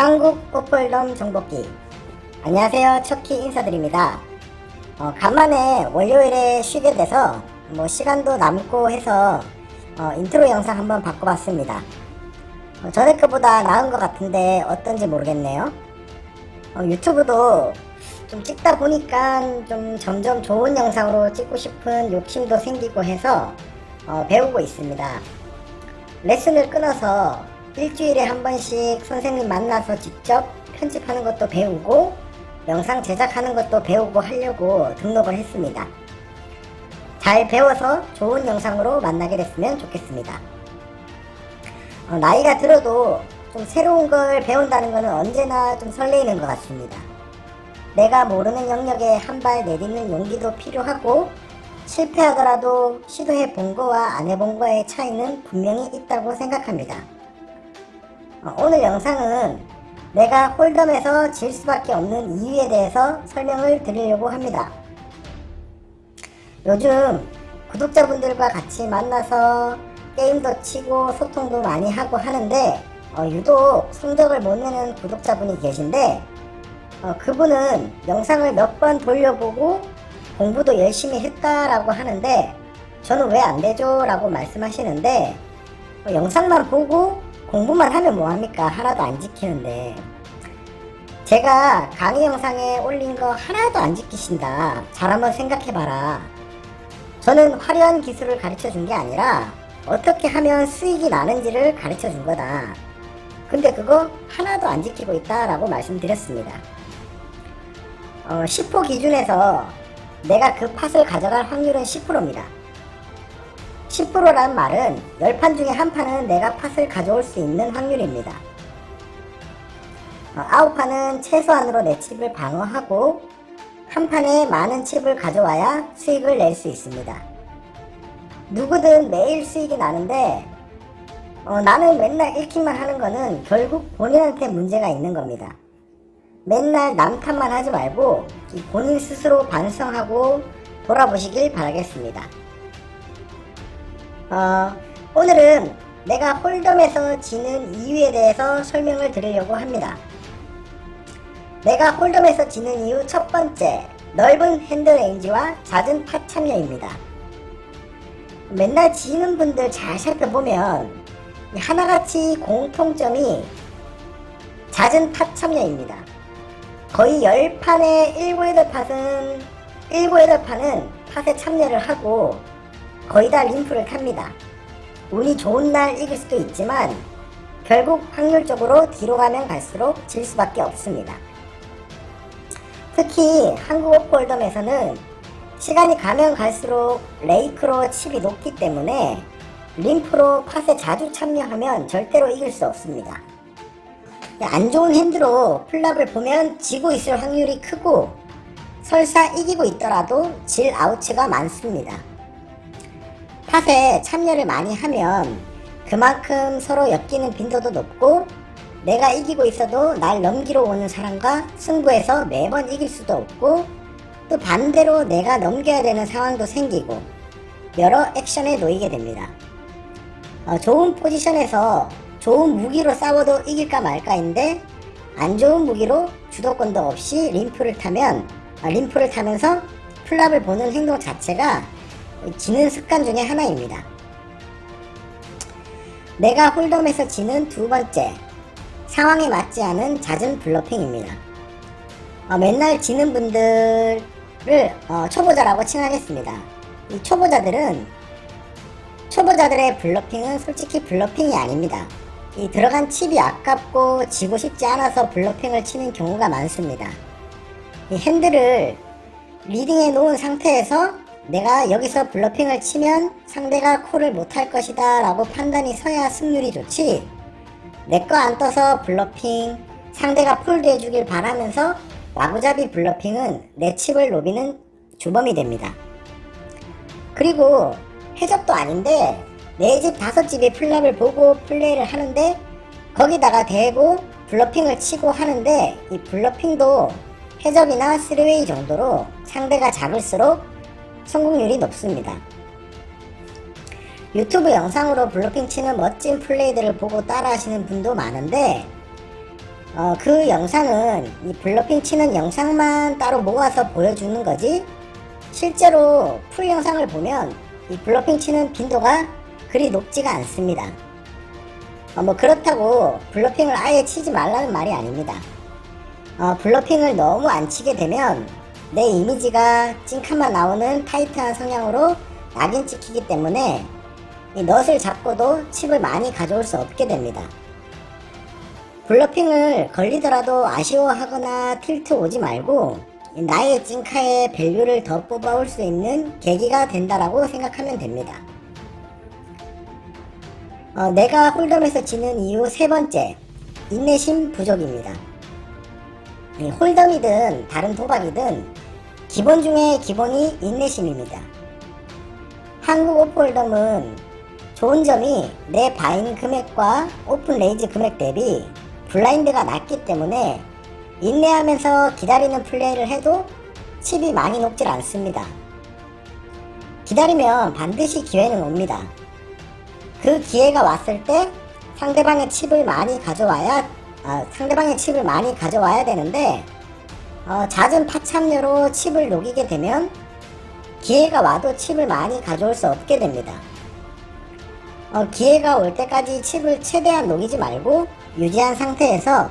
한국 오플덤 정복기. 안녕하세요, 척키 인사드립니다. 간만에 월요일에 쉬게 돼서 시간도 남고 해서 인트로 영상 한번 바꿔봤습니다. 전에 거보다 나은 것 같은데 어떤지 모르겠네요. 유튜브도 좀 찍다 보니까 좀 점점 좋은 영상으로 찍고 싶은 욕심도 생기고 해서 배우고 있습니다. 레슨을 끊어서 일주일에 한 번씩 선생님 만나서 직접 편집하는 것도 배우고 영상 제작하는 것도 배우고 하려고 등록을 했습니다. 잘 배워서 좋은 영상으로 만나게 됐으면 좋겠습니다. 나이가 들어도 좀 새로운 걸 배운다는 것은 언제나 좀 설레이는 것 같습니다. 내가 모르는 영역에 한 발 내딛는 용기도 필요하고, 실패하더라도 시도해 본 거와 안 해본 거의 차이는 분명히 있다고 생각합니다. 오늘 영상은 내가 홀덤에서 질 수밖에 없는 이유에 대해서 설명을 드리려고 합니다. 요즘 구독자분들과 같이 만나서 게임도 치고 소통도 많이 하고 하는데 유독 성적을 못 내는 구독자분이 계신데, 그분은 영상을 몇 번 돌려보고 공부도 열심히 했다라고 하는데 저는 왜 안 되죠? 라고 말씀하시는데, 영상만 보고 공부만 하면 뭐합니까? 하나도 안 지키는데. 제가 강의 영상에 올린 거 하나도 안 지키신다. 잘 한번 생각해봐라. 저는 화려한 기술을 가르쳐 준 게 아니라 어떻게 하면 수익이 나는지를 가르쳐 준 거다. 근데 그거 하나도 안 지키고 있다라고 말씀드렸습니다. 10호 기준에서 내가 그 팟을 가져갈 확률은 10%입니다. 10%란 말은 10판 중에 한 판은 내가 팟을 가져올 수 있는 확률입니다. 9판은 최소한으로 내 칩을 방어하고 한 판에 많은 칩을 가져와야 수익을 낼 수 있습니다. 누구든 매일 수익이 나는데 나는 맨날 읽기만 하는 거는 결국 본인한테 문제가 있는 겁니다. 맨날 남 탓만 하지 말고 본인 스스로 반성하고 돌아보시길 바라겠습니다. 오늘은 내가 홀덤에서 지는 이유에 대해서 설명을 드리려고 합니다. 내가 홀덤에서 지는 이유 첫 번째, 넓은 핸드레인지와 잦은 팟 참여입니다. 맨날 지는 분들 잘 살펴보면 하나같이 공통점이 잦은 팟 참여입니다. 거의 10판에 7, 8판은 팟에 참여를 하고 거의 다 림프를 탑니다. 운이 좋은 날 이길 수도 있지만 결국 확률적으로 뒤로 가면 갈수록 질 수밖에 없습니다. 특히 한국 오프홀덤에서는 시간이 가면 갈수록 레이크로 칩이 높기 때문에 림프로 팟에 자주 참여하면 절대로 이길 수 없습니다. 안 좋은 핸드로 플랍을 보면 지고 있을 확률이 크고 설사 이기고 있더라도 질 아웃츠가 많습니다. 팟에 참여를 많이 하면 그만큼 서로 엮이는 빈도도 높고, 내가 이기고 있어도 날 넘기러 오는 사람과 승부해서 매번 이길 수도 없고, 또 반대로 내가 넘겨야 되는 상황도 생기고 여러 액션에 놓이게 됩니다. 좋은 포지션에서 좋은 무기로 싸워도 이길까 말까인데 안 좋은 무기로 주도권도 없이 림프를 타면서 플랍을 보는 행동 자체가 지는 습관 중에 하나입니다. 내가 홀덤에서 지는 두 번째, 상황에 맞지 않은 잦은 블러핑입니다. 맨날 지는 분들을 초보자라고 칭하겠습니다. 이 초보자들의 블러핑은 솔직히 블러핑이 아닙니다. 이 들어간 칩이 아깝고 지고 싶지 않아서 블러핑을 치는 경우가 많습니다. 이 핸들을 리딩해 놓은 상태에서 내가 여기서 블러핑을 치면 상대가 콜을 못할 것이다 라고 판단이 서야 승률이 좋지, 내 거 안 떠서 블러핑, 상대가 폴드 해주길 바라면서 마구잡이 블러핑은 내 칩을 노비는 주범이 됩니다. 그리고 해적도 아닌데 내 집 5집이 플랍을 보고 플레이를 하는데 거기다가 대고 블러핑을 치고 하는데, 이 블러핑도 해적이나 3웨이 정도로 상대가 작을수록 성공률이 높습니다. 유튜브 영상으로 블러핑 치는 멋진 플레이들을 보고 따라 하시는 분도 많은데 그 영상은 이 블러핑 치는 영상만 따로 모아서 보여주는 거지, 실제로 풀 영상을 보면 이 블러핑 치는 빈도가 그리 높지가 않습니다. 뭐 그렇다고 블러핑을 아예 치지 말라는 말이 아닙니다. 블러핑을 너무 안 치게 되면 내 이미지가 찡칸만 나오는 타이트한 성향으로 낙인 찍히기 때문에 이 넛을 잡고도 칩을 많이 가져올 수 없게 됩니다. 블러핑을 걸리더라도 아쉬워하거나 틸트 오지 말고 나의 찡카의 밸류를 더 뽑아올 수 있는 계기가 된다라고 생각하면 됩니다. 내가 홀덤에서 지는 이유 세 번째, 인내심 부족입니다. 홀덤이든 다른 도박이든 기본 중에 기본이 인내심입니다. 한국 오프홀덤은 좋은 점이 내 바인 금액과 오픈 레이즈 금액 대비 블라인드가 낮기 때문에 인내하면서 기다리는 플레이를 해도 칩이 많이 녹질 않습니다. 기다리면 반드시 기회는 옵니다. 그 기회가 왔을 때 상대방의 칩을 많이 가져와야 되는데 잦은 파참료로 칩을 녹이게 되면 기회가 와도 칩을 많이 가져올 수 없게 됩니다. 기회가 올 때까지 칩을 최대한 녹이지 말고 유지한 상태에서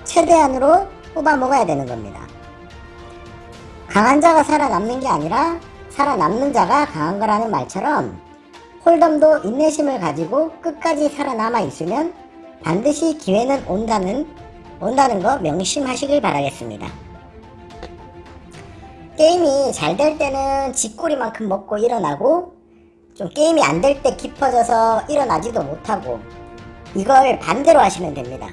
최대한으로 뽑아 먹어야 되는 겁니다. 강한 자가 살아남는 게 아니라 살아남는 자가 강한 거라는 말처럼 홀덤도 인내심을 가지고 끝까지 살아남아 있으면 반드시 기회는 온다는 거 명심하시길 바라겠습니다. 게임이 잘 될 때는 쥐꼬리만큼 먹고 일어나고, 좀 게임이 안 될 때 깊어져서 일어나지도 못하고, 이걸 반대로 하시면 됩니다.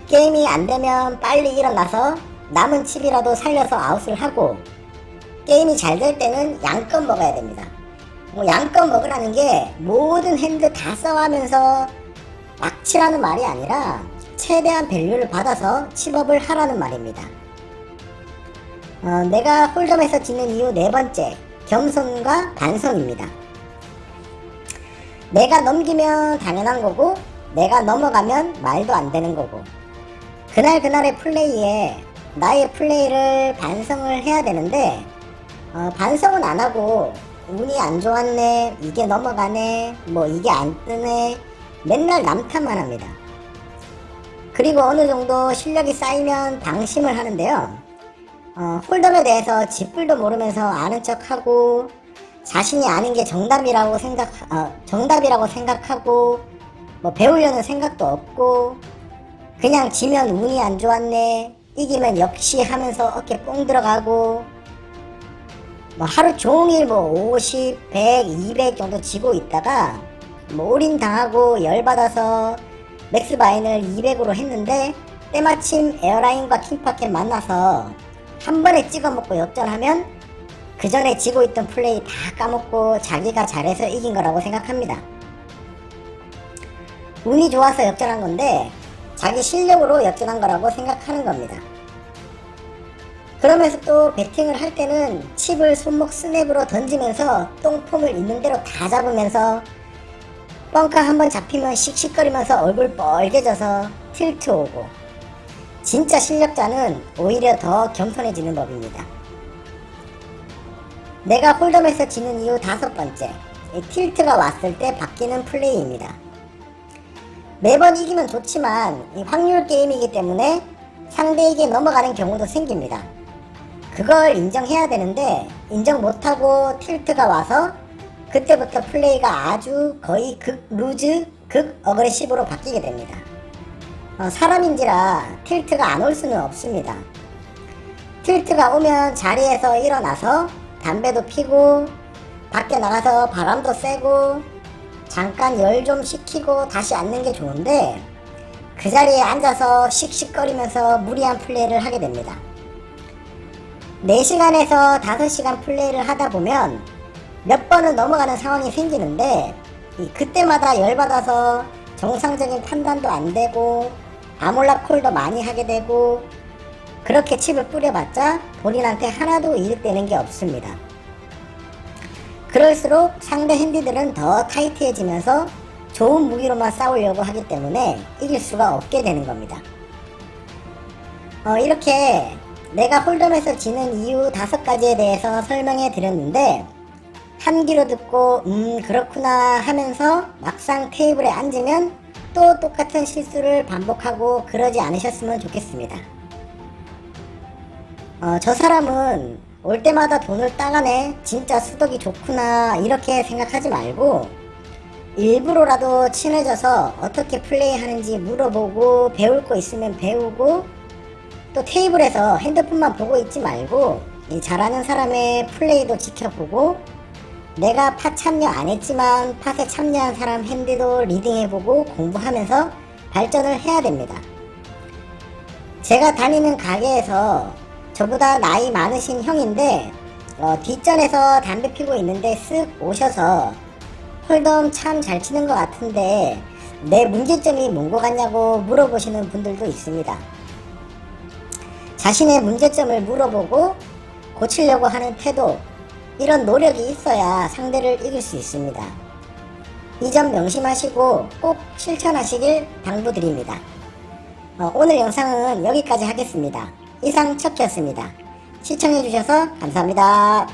게임이 안 되면 빨리 일어나서 남은 칩이라도 살려서 아웃을 하고, 게임이 잘 될 때는 양껏 먹어야 됩니다. 양껏 먹으라는 게 모든 핸드 다 써가면서 막 치라는 말이 아니라 최대한 밸류를 받아서 칩업을 하라는 말입니다. 내가 홀덤에서 지는 이유 네 번째, 겸손과 반성입니다. 내가 넘기면 당연한 거고 내가 넘어가면 말도 안 되는 거고, 그날그날의 플레이에 나의 플레이를 반성을 해야 되는데 반성은 안 하고 운이 안 좋았네, 이게 넘어가네, 뭐 이게 안 뜨네, 맨날 남탓만 합니다. 그리고 어느 정도 실력이 쌓이면 방심을 하는데요. 홀덤에 대해서 쥐뿔도 모르면서 아는 척하고, 자신이 아는 게 정답이라고 생각하고, 뭐 배우려는 생각도 없고, 그냥 지면 운이 안 좋았네, 이기면 역시 하면서 어깨 뽕 들어가고, 뭐 하루 종일 뭐 50, 100, 200 정도 지고 있다가 뭐 올인 당하고 열받아서 맥스바인을 200으로 했는데 때마침 에어라인과 킹파켓 만나서 한 번에 찍어먹고 역전하면 그 전에 지고 있던 플레이 다 까먹고 자기가 잘해서 이긴 거라고 생각합니다. 운이 좋아서 역전한 건데 자기 실력으로 역전한 거라고 생각하는 겁니다. 그러면서 또 배팅을 할 때는 칩을 손목 스냅으로 던지면서 똥폼을 있는 대로 다 잡으면서 벙커 한번 잡히면 씩씩거리면서 얼굴 빨개져서 틸트 오고, 진짜 실력자는 오히려 더 겸손해지는 법입니다. 내가 홀덤에서 지는 이유 다섯 번째, 틸트가 왔을 때 바뀌는 플레이입니다. 매번 이기면 좋지만 확률 게임이기 때문에 상대에게 넘어가는 경우도 생깁니다. 그걸 인정해야 되는데 인정 못하고 틸트가 와서 그때부터 플레이가 아주 거의 극 루즈, 극 어그레시브로 바뀌게 됩니다. 사람인지라 틸트가 안 올 수는 없습니다. 틸트가 오면 자리에서 일어나서 담배도 피고 밖에 나가서 바람도 쐬고 잠깐 열 좀 식히고 다시 앉는 게 좋은데, 그 자리에 앉아서 씩씩거리면서 무리한 플레이를 하게 됩니다. 4시간에서 5시간 플레이를 하다 보면 몇 번은 넘어가는 상황이 생기는데, 그때마다 열받아서 정상적인 판단도 안 되고 아몰라 콜도 많이 하게 되고, 그렇게 칩을 뿌려봤자 본인한테 하나도 이득되는 게 없습니다. 그럴수록 상대 핸디들은 더 타이트해지면서 좋은 무기로만 싸우려고 하기 때문에 이길 수가 없게 되는 겁니다. 이렇게 내가 홀덤에서 지는 이유 5가지에 대해서 설명해 드렸는데, 한 귀로 듣고 그렇구나 하면서 막상 테이블에 앉으면 또 똑같은 실수를 반복하고 그러지 않으셨으면 좋겠습니다. 저 사람은 올 때마다 돈을 따가네, 진짜 수덕이 좋구나, 이렇게 생각하지 말고 일부러라도 친해져서 어떻게 플레이하는지 물어보고, 배울 거 있으면 배우고, 또 테이블에서 핸드폰만 보고 있지 말고 이 잘하는 사람의 플레이도 지켜보고, 내가 팟 참여 안 했지만 팟에 참여한 사람 핸드도 리딩해보고 공부하면서 발전을 해야 됩니다. 제가 다니는 가게에서 저보다 나이 많으신 형인데 뒷전에서 담배 피고 있는데 쓱 오셔서 홀덤 참 잘 치는 것 같은데 내 문제점이 뭔 것 같냐고 물어보시는 분들도 있습니다. 자신의 문제점을 물어보고 고치려고 하는 태도, 이런 노력이 있어야 상대를 이길 수 있습니다. 이 점 명심하시고 꼭 실천하시길 당부드립니다. 오늘 영상은 여기까지 하겠습니다. 이상 척키였습니다. 시청해주셔서 감사합니다.